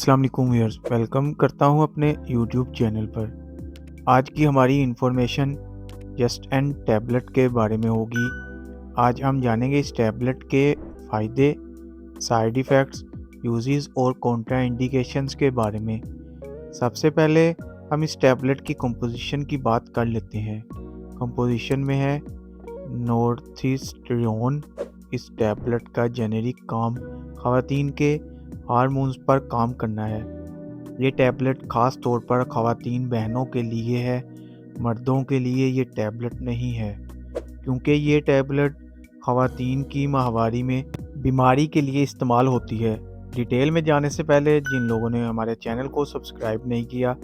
अस्सलाम वालेकुम viewers, welcome करता हूँ अपने यूट्यूब चैनल पर। आज की हमारी इन्फॉर्मेशन जस्ट एंड टैबलेट के बारे में होगी। आज हम जानेंगे इस टैबलेट के फ़ायदे, साइड इफ़ेक्ट्स, यूजेस और कॉन्ट्रा इंडिकेशंस के बारे में। सबसे पहले हम इस टैबलेट की कंपोजिशन की बात कर लेते हैं। कंपोजिशन में है नॉर्थिस्टेरोन। इस टैबलेट का जेनेरिक काम ख़वातीन के हार्मोन्स पर काम करना है। ये टैबलेट ख़ास तौर पर ख़वातीन बहनों के लिए है, मर्दों के लिए ये टैबलेट नहीं है, क्योंकि ये टैबलेट ख़वातीन की माहवारी में बीमारी के लिए इस्तेमाल होती है। डिटेल में जाने से पहले जिन लोगों ने हमारे चैनल को सब्सक्राइब नहीं किया,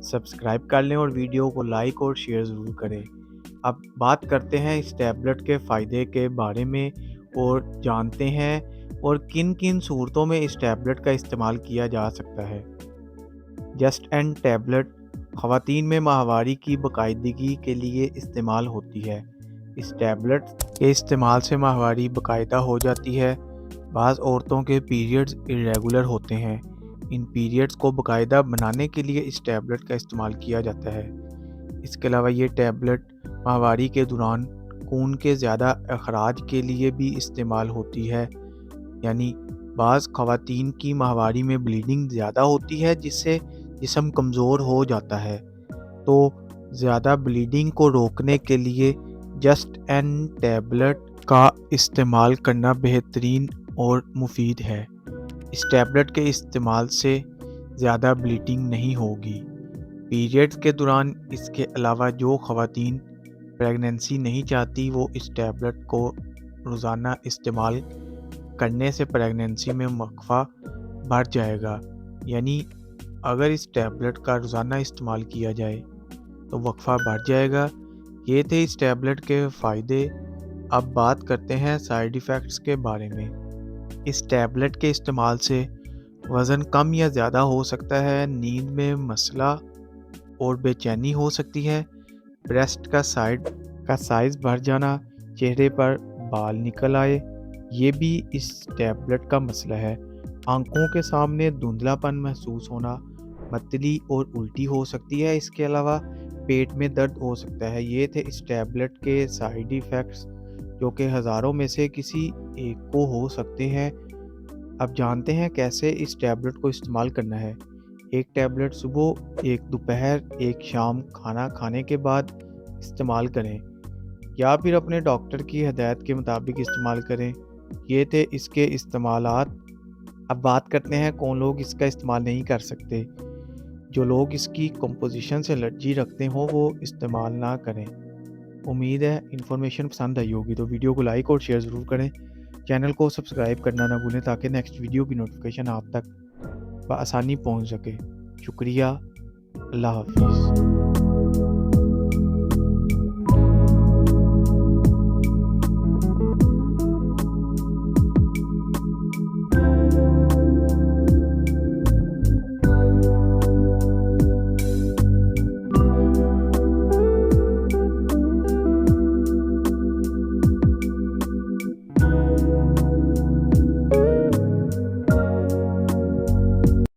सब्सक्राइब कर लें और वीडियो को लाइक और शेयर ज़रूर करें। अब बात करते हैं इस टैबलेट के फ़ायदे के बारे में और जानते हैं और किन किन सूरतों में इस टैबलेट का इस्तेमाल किया जा सकता है। जस्ट एंड टैबलेट ख़वातीन में माहवारी की बाकायदगी के लिए इस्तेमाल होती है। इस टैबलेट के इस्तेमाल से माहवारी बाकायदा हो जाती है। बाज़ औरतों के पीरियड्स इर्रेगुलर होते हैं। इन पीरियड्स को बाकायदा बनाने के लिए इस टैबलेट का इस्तेमाल किया जाता है। इसके अलावा ये टैबलेट माहवारी के दौरान खून के ज़्यादा अखराज के लिए भी इस्तेमाल होती है। यानी बाज़ ख़वातीन की माहवारी में ब्लीडिंग ज़्यादा होती है, जिससे जिस्म कमज़ोर हो जाता है। तो ज़्यादा ब्लीडिंग को रोकने के लिए जस्ट एंड टैबलेट का इस्तेमाल करना बेहतरीन और मुफीद है। इस टैबलेट के इस्तेमाल से ज़्यादा ब्लीडिंग नहीं होगी। पीरियड्स के दौरान इसके अलावा जो ख़वातीन प्रेगनेंसी नहीं चाहती, वो इस टैबलेट को रोज़ाना इस्तेमाल करने से प्रेगनेंसी में वक्फ़ा बढ़ जाएगा। यानी अगर इस टैबलेट का रोज़ाना इस्तेमाल किया जाए तो वक्फ़ा बढ़ जाएगा। ये थे इस टैबलेट के फ़ायदे। अब बात करते हैं साइड इफ़ेक्ट्स के बारे में। इस टैबलेट के इस्तेमाल से वज़न कम या ज़्यादा हो सकता है, नींद में मसला और बेचैनी हो सकती है, ब्रेस्ट का साइज़ बढ़ जाना, चेहरे पर बाल निकल आए, ये भी इस टैबलेट का मसला है। आंखों के सामने धुंधलापन महसूस होना, मतली और उल्टी हो सकती है। इसके अलावा पेट में दर्द हो सकता है। ये थे इस टैबलेट के साइड इफ़ेक्ट्स, जो कि हज़ारों में से किसी एक को हो सकते हैं। अब जानते हैं कैसे इस टैबलेट को इस्तेमाल करना है। एक टैबलेट सुबह, एक दोपहर, एक शाम खाना खाने के बाद इस्तेमाल करें, या फिर अपने डॉक्टर की हदायत के मुताबिक इस्तेमाल करें। ये थे इसके इस्तेमालात। अब बात करते हैं कौन लोग इसका इस्तेमाल नहीं कर सकते। जो लोग इसकी कंपोजिशन से एलर्जी रखते हों, वो इस्तेमाल ना करें। उम्मीद है इन्फॉर्मेशन पसंद आई होगी, तो वीडियो को लाइक और शेयर ज़रूर करें। चैनल को सब्सक्राइब करना ना भूलें, ताकि नेक्स्ट वीडियो की नोटिफिकेशन आप तक बआसानी पहुंच सके। शुक्रिया। अल्लाह हाफिज़।